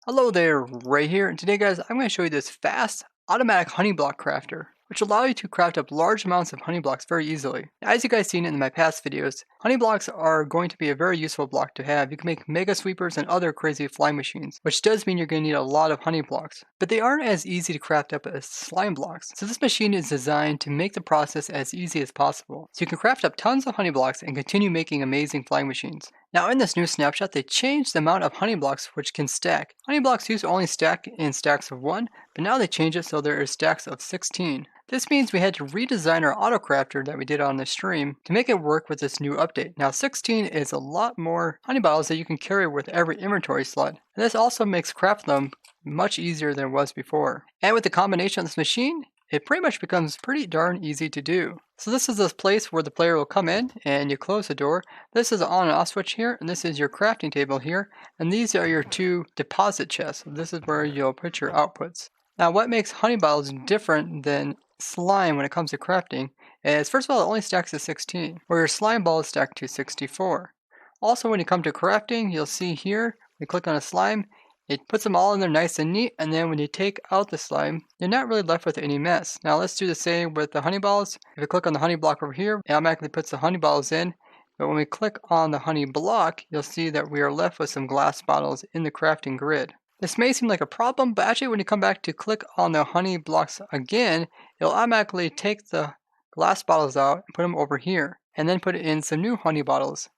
Hello there, Ray here, and today guys, I'm going to show you this fast, automatic honey block crafter, which will allow you to craft up large amounts of honey blocks very easily. Now, as you guys seen in my past videos, honey blocks are going to be a very useful block to have. You can make mega sweepers and other crazy flying machines, which does mean you're going to need a lot of honey blocks. But they aren't as easy to craft up as slime blocks, so this machine is designed to make the process as easy as possible. So you can craft up tons of honey blocks and continue making amazing flying machines. Now in this new snapshot, they changed the amount of honey blocks which can stack. Honey blocks used to only stack in stacks of 1, but now they changed it so there are stacks of 16. This means we had to redesign our auto crafter that we did on the stream to make it work with this new update. Now 16 is a lot more honey bottles that you can carry with every inventory slot. And this also makes crafting them much easier than it was before. And with the combination of this machine, it pretty much becomes pretty darn easy to do. So this is this place where the player will come in and you close the door. This is an on and off switch here, and this is your crafting table here, and these are your two deposit chests. This is where you'll put your outputs. Now what makes honey bottles different than slime when it comes to crafting is, first of all, it only stacks to 16, where your slime ball is stacked to 64. Also, when you come to crafting, you'll see here, we click on a slime, it puts them all in there nice and neat, and then when you take out the slime, you're not really left with any mess. Now let's do the same with the honey balls. If you click on the honey block over here, it automatically puts the honey balls in. But when we click on the honey block, you'll see that we are left with some glass bottles in the crafting grid. This may seem like a problem, but actually when you come back to click on the honey blocks again, it'll automatically take the glass bottles out and put them over here, and then put in some new honey bottles.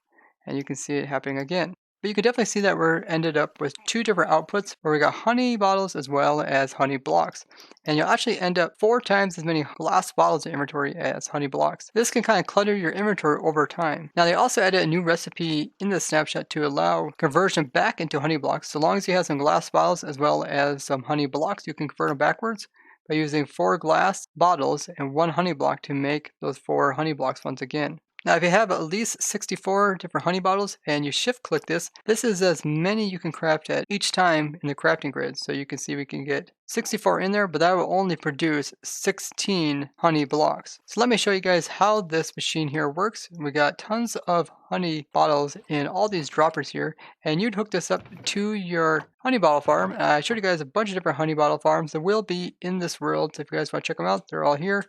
And you can see it happening again. But you can definitely see that we're ended up with two different outputs where we got honey bottles as well as honey blocks. And you'll actually end up 4 times as many glass bottles in inventory as honey blocks. This can kind of clutter your inventory over time. Now they also added a new recipe in the snapshot to allow conversion back into honey blocks. So long as you have some glass bottles as well as some honey blocks, you can convert them backwards by using 4 glass bottles and 1 honey block to make those 4 honey blocks once again. Now if you have at least 64 different honey bottles and you shift click this, this is as many you can craft at each time in the crafting grid. So you can see we can get 64 in there, but that will only produce 16 honey blocks. So let me show you guys how this machine here works. We got tons of honey bottles in all these droppers here, and you'd hook this up to your honey bottle farm. I showed you guys a bunch of different honey bottle farms that will be in this world. So if you guys want to check them out, they're all here.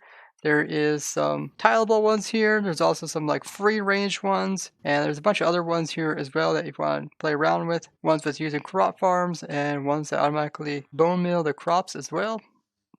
There is some tileable ones here. There's also some like free range ones, and there's a bunch of other ones here as well that you want to play around with. Ones with using crop farms and ones that automatically bone meal the crops as well.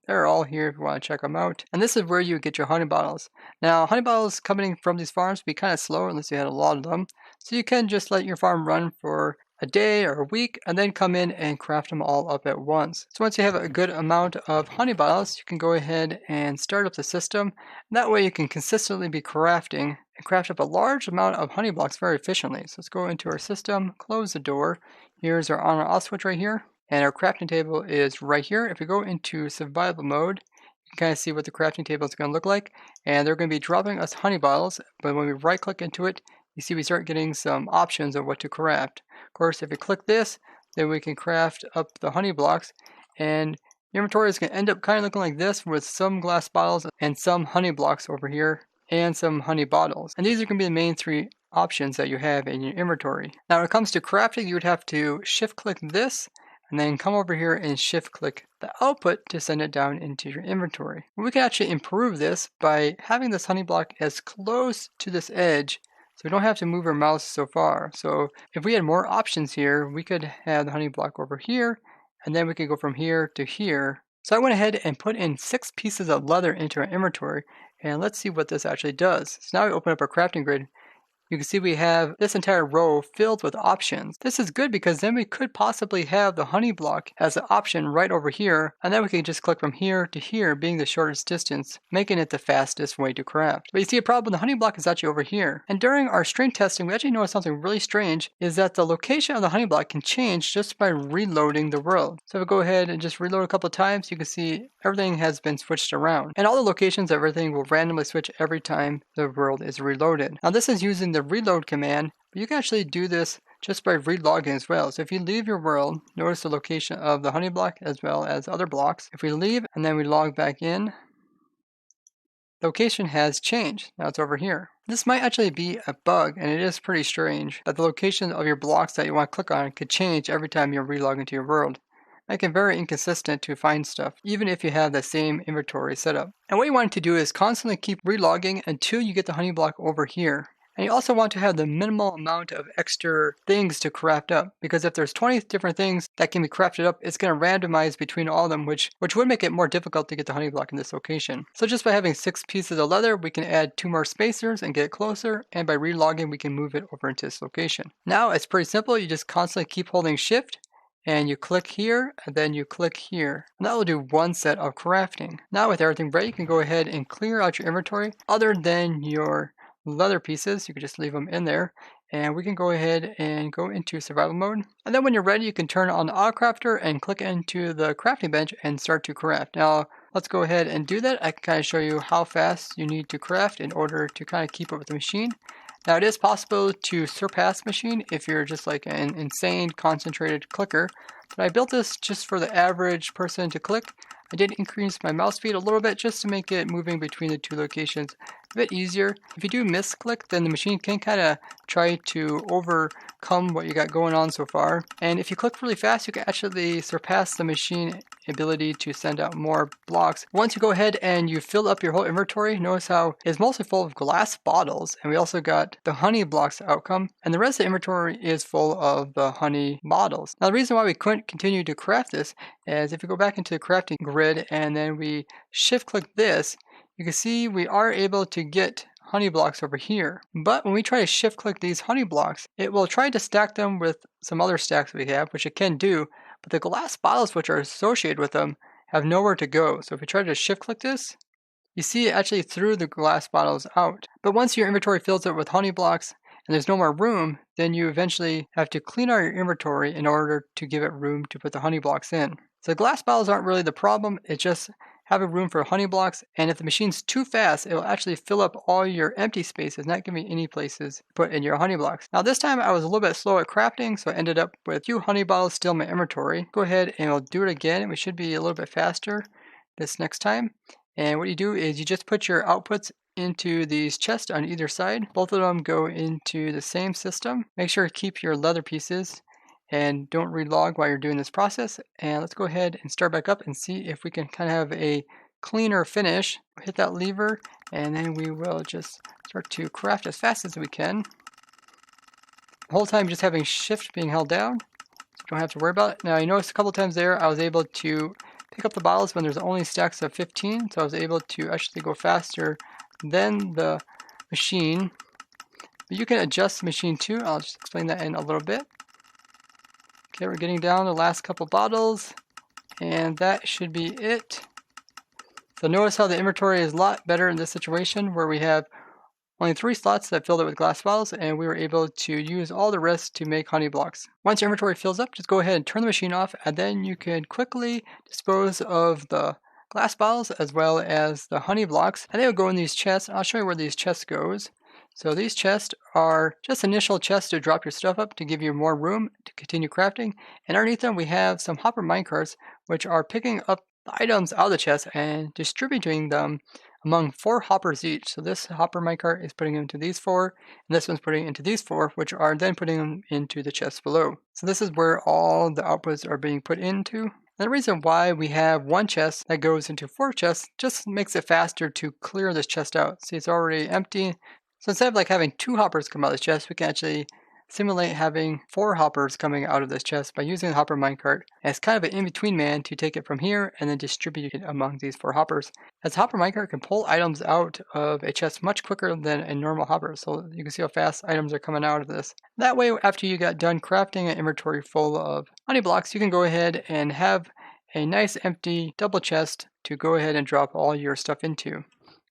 They're all here if you want to check them out. And this is where you get your honey bottles. Now, honey bottles coming from these farms be kind of slow unless you had a lot of them. So you can just let your farm run for a day or a week and then come in and craft them all up at once. So once you have a good amount of honey bottles, you can go ahead and start up the system. That way you can consistently be crafting and craft up a large amount of honey blocks very efficiently. So let's go into our system, close the door. Here's our on and off switch right here. And our crafting table is right here. If we go into survival mode, you can kind of see what the crafting table is going to look like. And they're going to be dropping us honey bottles. But when we right click into it, you see we start getting some options of what to craft. Of course, if we click this, then we can craft up the honey blocks. And your inventory is going to end up kind of looking like this with some glass bottles and some honey blocks over here and some honey bottles. And these are going to be the main 3 options that you have in your inventory. Now when it comes to crafting, you would have to shift click this and then come over here and shift click the output to send it down into your inventory. We can actually improve this by having this honey block as close to this edge so we don't have to move our mouse so far. So if we had more options here, we could have the honey block over here, and then we could go from here to here. So I went ahead and put in 6 pieces of leather into our inventory, and let's see what this actually does. So now we open up our crafting grid. You can see we have this entire row filled with options. This is good because then we could possibly have the honey block as an option right over here, and then we can just click from here to here, being the shortest distance, making it the fastest way to craft. But you see a problem, the honey block is actually over here. And during our string testing, we actually noticed something really strange, is that the location of the honey block can change just by reloading the world. So if we go ahead and just reload a couple of times, you can see everything has been switched around. And all the locations of everything will randomly switch every time the world is reloaded. Now this is using the reload command, but you can actually do this just by relogging as well. So if you leave your world, notice the location of the honey block as well as other blocks. If we leave and then we log back in, the location has changed. Now it's over here. This might actually be a bug, and it is pretty strange that the location of your blocks that you want to click on could change every time you relog into your world. Make it very inconsistent to find stuff, even if you have the same inventory setup. And what you want to do is constantly keep relogging until you get the honey block over here. And you also want to have the minimal amount of extra things to craft up, because if there's 20 different things that can be crafted up, it's going to randomize between all of them, which would make it more difficult to get the honey block in this location. So just by having 6 pieces of leather, we can add 2 more spacers and get it closer, and by relogging, we can move it over into this location. Now it's pretty simple. You just constantly keep holding shift, and you click here, and then you click here. And that will do one set of crafting. Now with everything ready, you can go ahead and clear out your inventory other than your leather pieces. You can just leave them in there, and we can go ahead and go into survival mode. And then when you're ready, you can turn on the auto crafter and click into the crafting bench and start to craft. Now let's go ahead and do that. I can kind of show you how fast you need to craft in order to kind of keep up with the machine. Now it is possible to surpass the machine if you're just like an insane concentrated clicker, but I built this just for the average person to click. I did increase my mouse speed a little bit just to make it moving between the 2 locations a bit easier. If you do misclick, then the machine can kind of try to overcome what you got going on so far. And if you click really fast, you can actually surpass the machine ability to send out more blocks. Once you go ahead and you fill up your whole inventory, notice how it's mostly full of glass bottles, and we also got the honey blocks outcome, and the rest of the inventory is full of the honey bottles. Now the reason why we couldn't continue to craft this is if you go back into the crafting grid and then we shift click this, you can see we are able to get honey blocks over here. But when we try to shift click these honey blocks, it will try to stack them with some other stacks we have, which it can do, but the glass bottles which are associated with them have nowhere to go. So if we try to shift click this, you see it actually threw the glass bottles out. But once your inventory fills up with honey blocks and there's no more room, then you eventually have to clean out your inventory in order to give it room to put the honey blocks in. So the glass bottles aren't really the problem, it's just having room for honey blocks, and if the machine's too fast, it will actually fill up all your empty spaces, not giving you any places to put in your honey blocks. Now this time I was a little bit slow at crafting, so I ended up with a few honey bottles still in my inventory. Go ahead and we'll do it again. We should be a little bit faster this next time. And what you do is you just put your outputs into these chests on either side. Both of them go into the same system. Make sure to keep your leather pieces and don't relog while you're doing this process. And let's go ahead and start back up and see if we can kind of have a cleaner finish. Hit that lever and then we will just start to craft as fast as we can. The whole time just having shift being held down, so you don't have to worry about it. Now you notice a couple times there I was able to pick up the bottles when there's only stacks of 15, so I was able to actually go faster than the machine. But you can adjust the machine too. I'll just explain that in a little bit. Okay, we're getting down the last couple bottles, and that should be it. So notice how the inventory is a lot better in this situation where we have only 3 slots that filled it with glass bottles, and we were able to use all the rest to make honey blocks. Once your inventory fills up, just go ahead and turn the machine off, and then you can quickly dispose of the glass bottles as well as the honey blocks, and they will go in these chests. I'll show you where these chests goes. So these chests are just initial chests to drop your stuff up to give you more room to continue crafting, and underneath them we have some hopper minecarts which are picking up the items out of the chest and distributing them among 4 hoppers each. So this hopper minecart is putting them into these 4, and this one's putting into these 4, which are then putting them into the chests below. So this is where all the outputs are being put into. And the reason why we have 1 chest that goes into 4 chests just makes it faster to clear this chest out. See, it's already empty. So instead of like having 2 hoppers come out of this chest, we can actually simulate having 4 hoppers coming out of this chest by using the hopper minecart as kind of an in-between man to take it from here and then distribute it among these 4 hoppers. As the hopper minecart can pull items out of a chest much quicker than a normal hopper, so you can see how fast items are coming out of this. That way, after you got done crafting an inventory full of honey blocks, you can go ahead and have a nice empty double chest to go ahead and drop all your stuff into.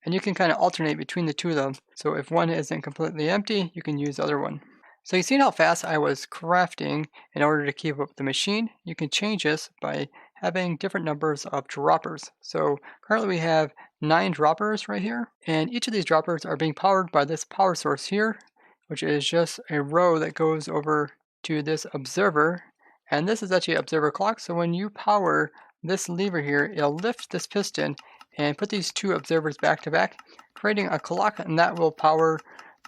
And you can kind of alternate between the 2 of them. So if one isn't completely empty, you can use the other one. So you see how fast I was crafting in order to keep up with the machine. You can change this by having different numbers of droppers. So currently we have 9 droppers right here, and each of these droppers are being powered by this power source here, which is just a row that goes over to this observer, and this is actually an observer clock. So when you power this lever here, it'll lift this piston and put these 2 observers back to back, creating a clock, and that will power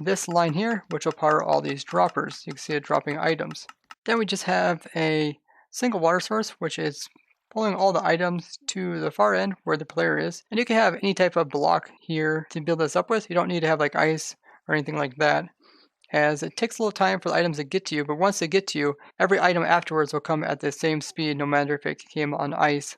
this line here, which will power all these droppers. You can see it dropping items. Then we just have a single water source, which is pulling all the items to the far end where the player is. And you can have any type of block here to build this up with. You don't need to have like ice or anything like that, as it takes a little time for the items to get to you, but once they get to you, every item afterwards will come at the same speed no matter if it came on ice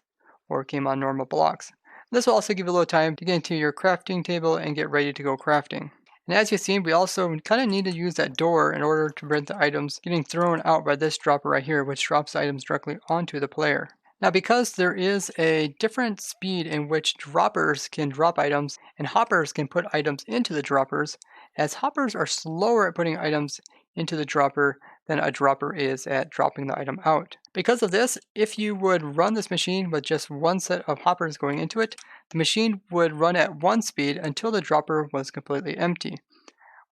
or came on normal blocks. This will also give you a little time to get into your crafting table and get ready to go crafting. And as you've seen, we also kind of need to use that door in order to prevent the items getting thrown out by this dropper right here, which drops the items directly onto the player. Now, because there is a different speed in which droppers can drop items and hoppers can put items into the droppers, as hoppers are slower at putting items into the dropper than a dropper is at dropping the item out. Because of this, if you would run this machine with just one set of hoppers going into it, the machine would run at one speed until the dropper was completely empty.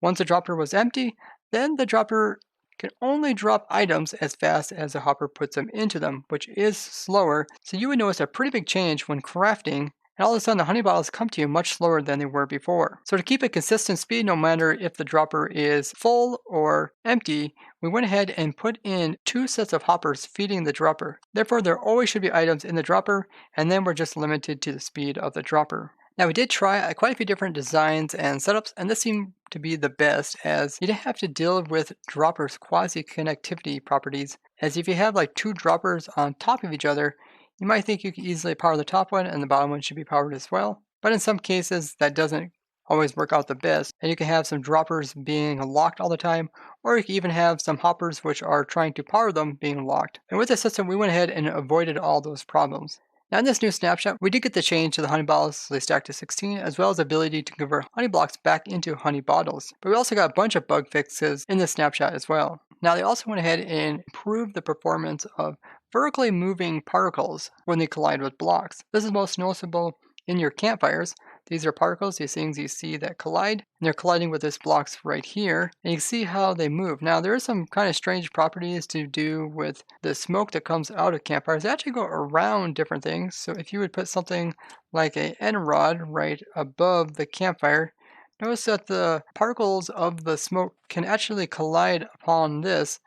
Once the dropper was empty, then the dropper can only drop items as fast as the hopper puts them into them, which is slower, so you would notice a pretty big change when crafting, and all of a sudden the honey bottles come to you much slower than they were before. So to keep a consistent speed no matter if the dropper is full or empty, we went ahead and put in 2 sets of hoppers feeding the dropper. Therefore, there always should be items in the dropper, and then we're just limited to the speed of the dropper. Now, we did try quite a few different designs and setups, and this seemed to be the best, as you didn't have to deal with droppers' quasi-connectivity properties, as if you have like 2 droppers on top of each other, you might think you could easily power the top one and the bottom one should be powered as well. But in some cases, that doesn't always work out the best, and you can have some droppers being locked all the time, or you can even have some hoppers which are trying to power them being locked. And with this system, we went ahead and avoided all those problems. Now in this new snapshot, we did get the change to the honey bottles so they stack to 16, as well as the ability to convert honey blocks back into honey bottles. But we also got a bunch of bug fixes in this snapshot as well. Now they also went ahead and improved the performance of vertically moving particles when they collide with blocks. This is most noticeable in your campfires. These are particles, these things you see that collide, and they're colliding with these blocks right here, and you can see how they move. Now there are some kind of strange properties to do with the smoke that comes out of campfires. They actually go around different things, so if you would put something like an end rod right above the campfire, notice that the particles of the smoke can actually collide upon this,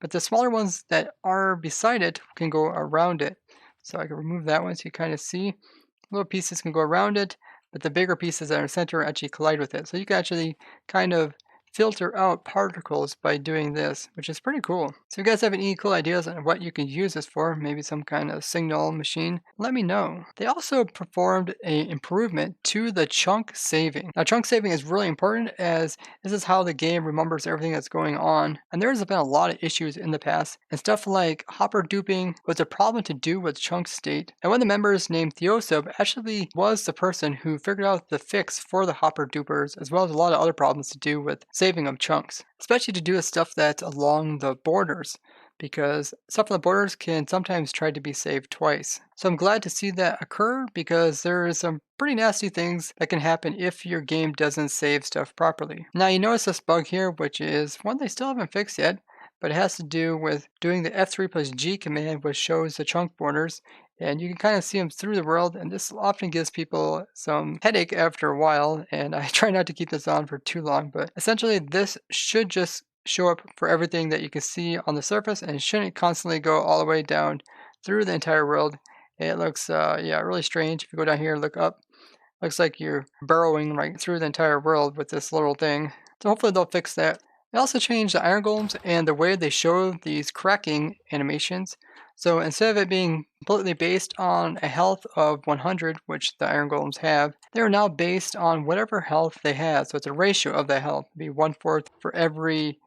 but the smaller ones that are beside it can go around it. So I can remove that one so you kind of see. Little pieces can go around it, but the bigger pieces that are in the center actually collide with it. So you can actually kind of filter out particles by doing this, which is pretty cool. So if you guys have any cool ideas on what you can use this for, maybe some kind of signal machine, let me know. They also performed an improvement to the chunk saving. Now chunk saving is really important, as this is how the game remembers everything that's going on. And there's been a lot of issues in the past, and stuff like hopper duping was a problem to do with chunk state. And one of the members named Theosub actually was the person who figured out the fix for the hopper dupers, as well as a lot of other problems to do with saving of chunks, especially to do with stuff that's along the borders, because stuff on the borders can sometimes try to be saved twice. So I'm glad to see that occur, because there is some pretty nasty things that can happen if your game doesn't save stuff properly. Now you notice this bug here, which is one they still haven't fixed yet, but it has to do with doing the F3 plus G command, which shows the chunk borders, and you can kind of see them through the world, and this often gives people some headache after a while, and I try not to keep this on for too long, but essentially this should just show up for everything that you can see on the surface, and it shouldn't constantly go all the way down through the entire world. It looks really strange. If you go down here and look up, looks like you're burrowing right through the entire world with this little thing. So hopefully they'll fix that. They also changed the iron golems and the way they show these cracking animations. So instead of it being completely based on a health of 100, which the iron golems have, they are now based on whatever health they have. So it's a ratio of that health. It'd be 1/4 for every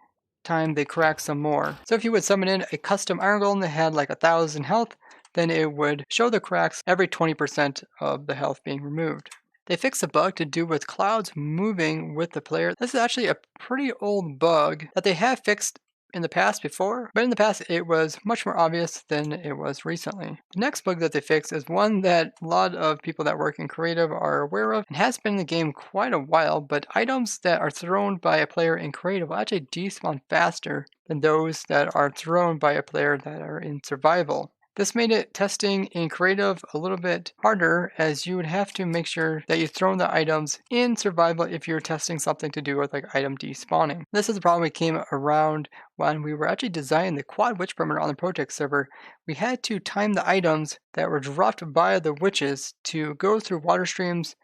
time they crack some more. So if you would summon in a custom iron golem that had like 1,000 health, then it would show the cracks every 20% of the health being removed. They fixed a bug to do with clouds moving with the player. This is actually a pretty old bug that they have fixed in the past before, but in the past it was much more obvious than it was recently. The next bug that they fixed is one that a lot of people that work in creative are aware of and has been in the game quite a while, but items that are thrown by a player in creative will actually despawn faster than those that are thrown by a player that are in survival. This made it testing in creative a little bit harder, as you would have to make sure that you throw the items in survival if you're testing something to do with like item despawning. This is the problem we came around when we were actually designing the quad witch perimeter on the ProtoTech server. We had to time the items that were dropped by the witches to go through water streams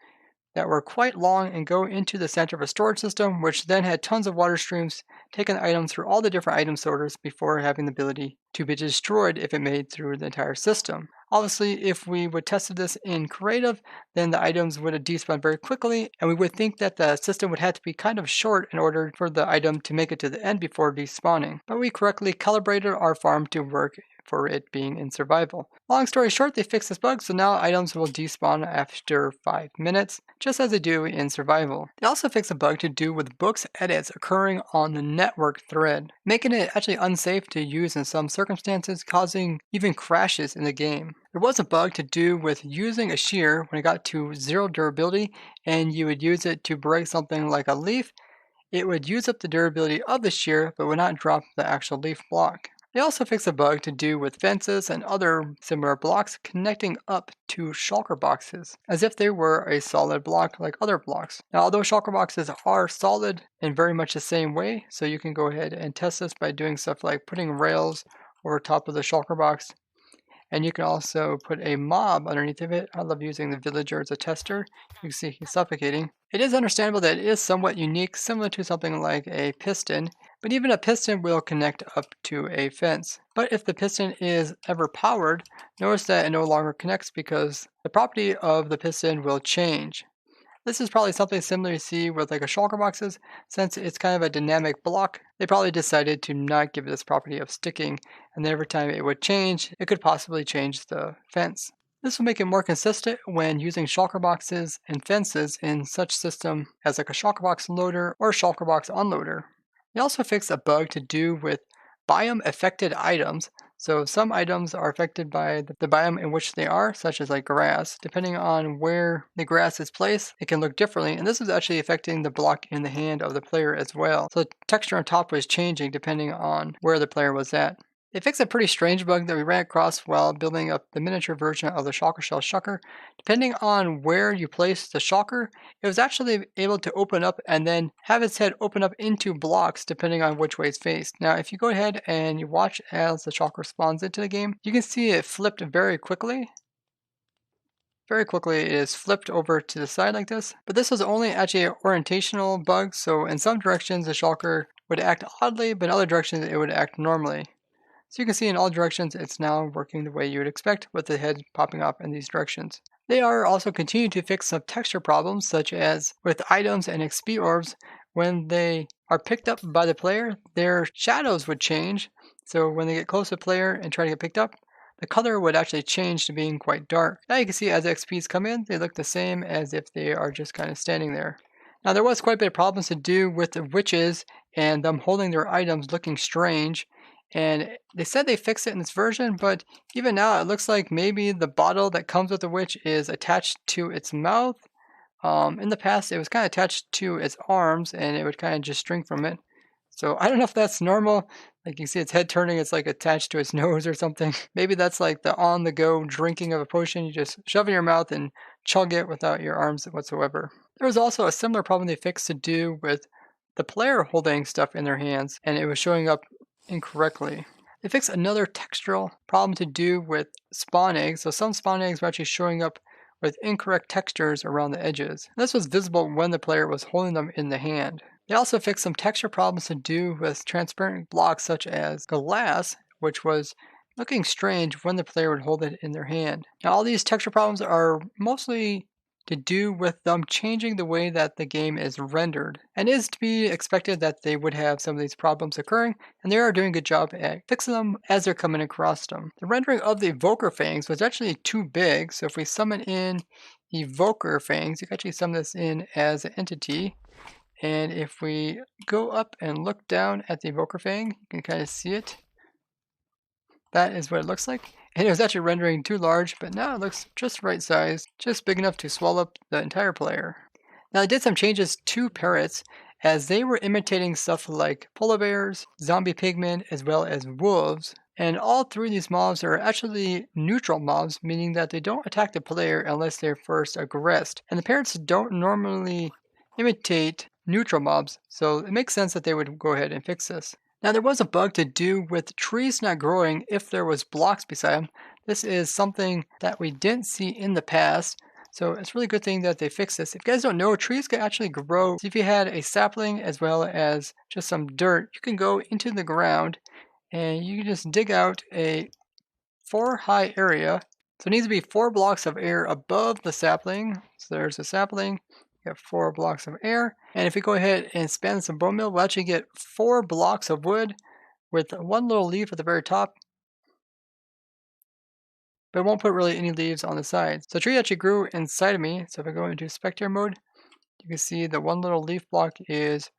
that were quite long and go into the center of a storage system, which then had tons of water streams, taking the item through all the different item sorters before having the ability to be destroyed if it made through the entire system. Obviously, if we would tested this in creative, then the items would have despawned very quickly, and we would think that the system would have to be kind of short in order for the item to make it to the end before despawning. But we correctly calibrated our farm to work for it being in survival. Long story short, they fixed this bug, so now items will despawn after 5 minutes, just as they do in survival. They also fixed a bug to do with books edits occurring on the network thread, making it actually unsafe to use in some circumstances, causing even crashes in the game. There was a bug to do with using a shear when it got to 0 durability, and you would use it to break something like a leaf. It would use up the durability of the shear, but would not drop the actual leaf block. They also fixed a bug to do with fences and other similar blocks connecting up to shulker boxes, as if they were a solid block like other blocks. Now, although shulker boxes are solid in very much the same way, so you can go ahead and test this by doing stuff like putting rails over top of the shulker box. And you can also put a mob underneath of it. I love using the villager as a tester. You can see he's suffocating. It is understandable that it is somewhat unique, similar to something like a piston, but even a piston will connect up to a fence. But if the piston is ever powered, notice that it no longer connects because the property of the piston will change. This is probably something similar you see with like a shulker boxes. Since it's kind of a dynamic block, they probably decided to not give it this property of sticking, and then every time it would change, it could possibly change the fence. This will make it more consistent when using shulker boxes and fences in such system as like a shulker box loader or shulker box unloader. They also fixed a bug to do with biome affected items. So some items are affected by the biome in which they are, such as like grass. Depending on where the grass is placed, it can look differently, and this is actually affecting the block in the hand of the player as well. So the texture on top was changing depending on where the player was at. They fixed a pretty strange bug that we ran across while building up the miniature version of the shulker shell shulker. Depending on where you place the shulker, it was actually able to open up and then have its head open up into blocks depending on which way it's faced. Now, if you go ahead and you watch as the shulker spawns into the game, you can see it flipped very quickly. Very quickly it is flipped over to the side like this, but this was only actually an orientational bug, so in some directions the shulker would act oddly, but in other directions it would act normally. So you can see in all directions it's now working the way you would expect with the head popping up in these directions. They are also continuing to fix some texture problems, such as with items and XP orbs. When they are picked up by the player, their shadows would change. So when they get close to the player and try to get picked up, the color would actually change to being quite dark. Now you can see as XPs come in, they look the same as if they are just kind of standing there. Now there was quite a bit of problems to do with the witches and them holding their items looking strange. And they said they fixed it in this version, but even now it looks like maybe the bottle that comes with the witch is attached to its mouth. In the past it was kind of attached to its arms and it would kind of just drink from it. So I don't know if that's normal. Like you can see its head turning, it's like attached to its nose or something. Maybe that's like the on-the-go drinking of a potion. You just shove it in your mouth and chug it without your arms whatsoever. There was also a similar problem they fixed to do with the player holding stuff in their hands, and it was showing up incorrectly. They fixed another textural problem to do with spawn eggs. So some spawn eggs were actually showing up with incorrect textures around the edges. This was visible when the player was holding them in the hand. They also fixed some texture problems to do with transparent blocks such as glass, which was looking strange when the player would hold it in their hand. Now all these texture problems are mostly to do with them changing the way that the game is rendered. And it is to be expected that they would have some of these problems occurring, and they are doing a good job at fixing them as they're coming across them. The rendering of the Evoker Fangs was actually too big, so if we summon in Evoker Fangs, you can actually summon this in as an entity. And if we go up and look down at the Evoker Fang, you can kind of see it. That is what it looks like. And it was actually rendering too large, but now it looks just right size, just big enough to swallow up the entire player. Now I did some changes to Parrots, as they were imitating stuff like polar bears, zombie pigmen, as well as wolves. And all three of these mobs are actually neutral mobs, meaning that they don't attack the player unless they're first aggressed. And the parrots don't normally imitate neutral mobs, so it makes sense that they would go ahead and fix this. Now there was a bug to do with trees not growing if there was blocks beside them. This is something that we didn't see in the past, so it's a really good thing that they fixed this. If you guys don't know, trees can actually grow. So if you had a sapling as well as just some dirt, you can go into the ground and you can just dig out a 4 high area. So it needs to be 4 blocks of air above the sapling. So there's a sapling. We have 4 blocks of air. And if we go ahead and span some bone meal, we'll actually get 4 blocks of wood with 1 little leaf at the very top. But it won't put really any leaves on the sides. So the tree actually grew inside of me. So if I go into spectator mode, you can see the 1 little leaf block is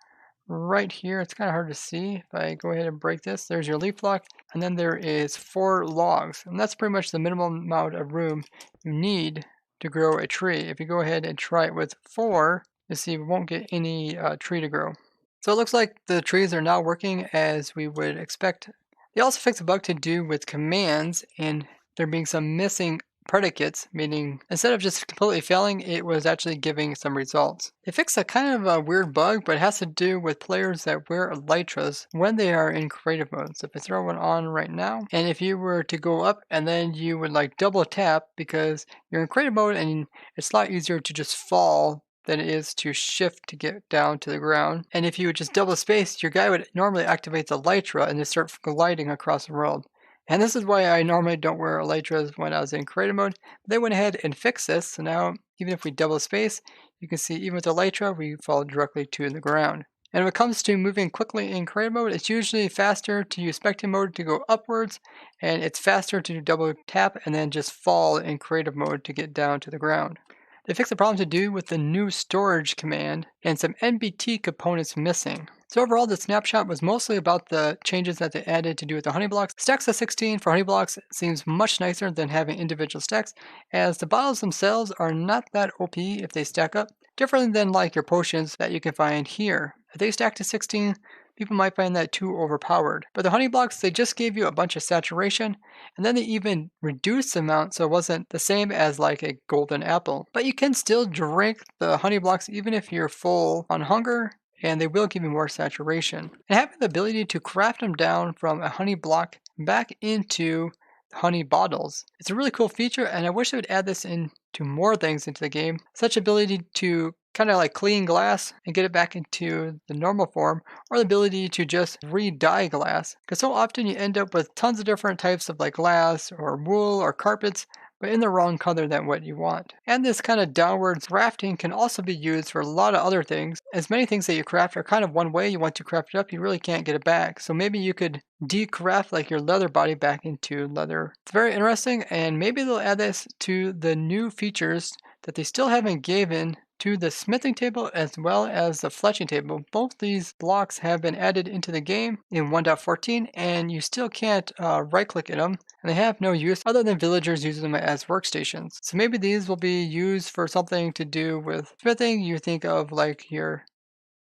right here. It's kind of hard to see. If I go ahead and break this, there's your leaf block. And then there is 4 logs. And that's pretty much the minimum amount of room you need to grow a tree. If you go ahead and try it with 4, you see we won't get any tree to grow. So it looks like the trees are now working as we would expect. They also fixed a bug to do with commands and there being some missing predicates, meaning instead of just completely failing, it was actually giving some results. They fixed a kind of a weird bug, but it has to do with players that wear elytras when they are in creative mode. So if I throw one on right now, and if you were to go up and then you would like double tap because you're in creative mode and it's a lot easier to just fall than it is to shift to get down to the ground. And if you would just double space, your guy would normally activate the elytra and just start gliding across the world. And this is why I normally don't wear elytras when I was in creative mode. They went ahead and fixed this, so now even if we double space, you can see even with elytra, we fall directly to the ground. And when it comes to moving quickly in creative mode, it's usually faster to use spectator mode to go upwards, and it's faster to double tap and then just fall in creative mode to get down to the ground. They fixed the problem to do with the new storage command and some NBT components missing. So overall, the snapshot was mostly about the changes that they added to do with the honey blocks. Stacks of 16 for honey blocks seems much nicer than having individual stacks, as the bottles themselves are not that OP if they stack up, different than like your potions that you can find here. If they stack to 16, people might find that too overpowered. But the honey blocks, they just gave you a bunch of saturation, and then they even reduced the amount so it wasn't the same as like a golden apple. But you can still drink the honey blocks even if you're full on hunger, and they will give you more saturation. And having the ability to craft them down from a honey block back into honey bottles. It's a really cool feature, and I wish they would add this into more things into the game. Such ability to kind of like clean glass and get it back into the normal form, or the ability to just re-dye glass. Because so often you end up with tons of different types of like glass or wool or carpets, but in the wrong color than what you want. And this kind of downward crafting can also be used for a lot of other things, as many things that you craft are kind of one way. You want to craft it up, you really can't get it back. So maybe you could decraft like your leather body back into leather. It's very interesting, and maybe they'll add this to the new features that they still haven't given to the smithing table as well as the fletching table. Both these blocks have been added into the game in 1.14, and you still can't right click in them, and they have no use other than villagers using them as workstations. So maybe these will be used for something to do with smithing. You think of like your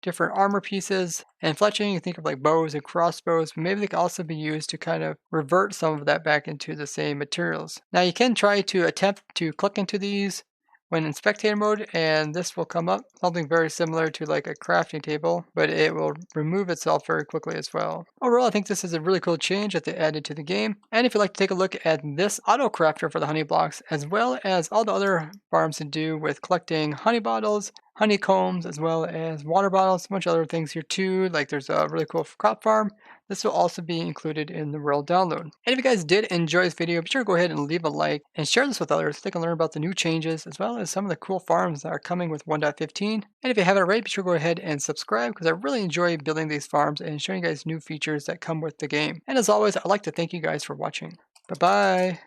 different armor pieces, and fletching, you think of like bows and crossbows, but maybe they can also be used to kind of revert some of that back into the same materials. Now you can try to attempt to click into these when in spectator mode, and this will come up, something very similar to like a crafting table, but it will remove itself very quickly as well. Overall, I think this is a really cool change that they added to the game, and if you'd like to take a look at this auto crafter for the honey blocks, as well as all the other farms to do with collecting honey bottles, honeycombs, as well as water bottles, a bunch of other things here too, like there's a really cool crop farm. This will also be included in the world download. And if you guys did enjoy this video, be sure to go ahead and leave a like and share this with others so they can learn about the new changes as well as some of the cool farms that are coming with 1.15. And if you haven't already, be sure to go ahead and subscribe because I really enjoy building these farms and showing you guys new features that come with the game. And as always, I'd like to thank you guys for watching. Bye-bye.